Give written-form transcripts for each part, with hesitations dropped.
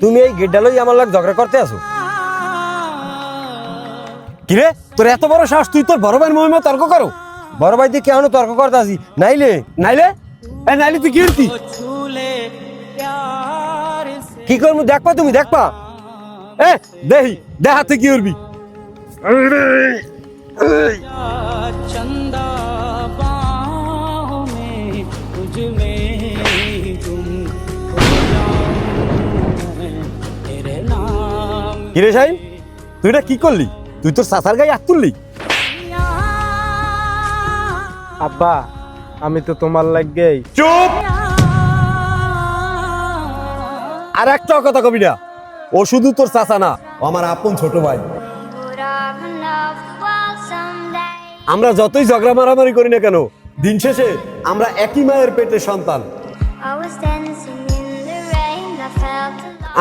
তুমি এই গেড্ডা লই আমার লাগ ঝগড়া করতে আসো? কিরে তোর এত বড় সাহস, তুই তোর বড় ভাইয়ের মহিমা তর্ক করো? বড় ভাই দিয়ে কেন তর্ক করতে আসি? নাইলে নাইলে নাইলে তুই কি করতি? কি করবো দেখবা, তুমি দেখবা। দেহি দেখাতে কি করবি? चंदा बाहों में तुझ में तुम तेरे नाम কিরে সাইন, তুই এটা কি করলি? তুই তোর চাচার গায়ে হাত তুললি? আব্বা আমি তো তোমার লাগেই। চুপ! আর একটা কথা কবি না, ও শুধু তোর চাচা না, ও আমার আপন ছোট ভাই। আমরা যতই ঝগড়া মারামারি করি না কেন, দিন শেষে আমরা একই মায়ের পেটের সন্তান।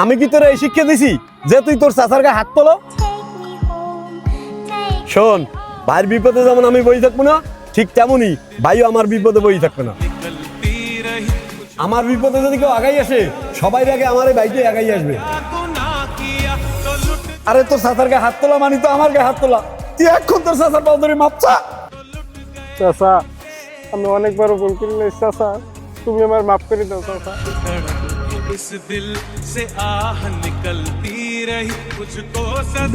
আমি কি তোরা এই শিক্ষা দিছি যে তুই তোর চাচার গায়ে হাত তোলো? শোন, ভাইয়ের বিপদে যেমন আমি বই থাকবো না, ঠিক তেমনই ভাইও আমার বিপদে বই থাকবে না। আমার বিপদে যদি কেউ আগাই আসে, সবাই আগে আমার এই ভাইকে আগাই আসবে। আরে তোর চাচার গায়ে হাত তোলা মানে তো আমার গায়ে হাত তোলা। তুই এখন তোর চাচার পাও ধরে মাপছা। চাচা আমি অনেকবার ভুল করি নাই চাচা, তুমি আমার মাফ করে দাও চাচা।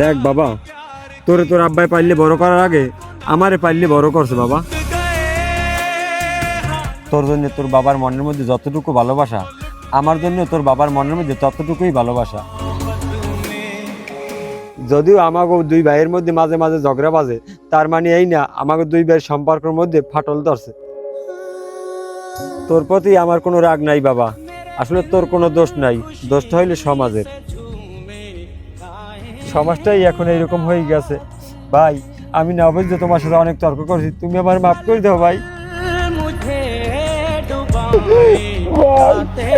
দেখ বাবা, তোরে তোর আব্বাই পাইলে বড় করার আগে আমারে পাইলে বড় করছে বাবা। তোর জন্য তোর বাবার মনের মধ্যে যতটুকু ভালোবাসা, আমার জন্য তোর বাবার মনের মধ্যে ততটুকুই ভালোবাসা। যদিও আমাকে দুই ভাইয়ের মধ্যে মাঝে মাঝে ঝগড়া বাজে, তার মানে এই না আমাকে দুই ভাইয়ের সম্পর্কের মধ্যে ফাটল ধরছে। তোর প্রতি আমার কোনো রাগ নাই বাবা, আসলে তোর কোনো দোষ নাই, দোষটা হইলে সমাজের। সমাজটাই এখন এইরকম হয়ে গেছে ভাই। আমি না বুঝতে তোমার সাথে অনেক তর্ক করছি, তুমি আমার মাফ করে দাও ভাই। मुझे डुबाते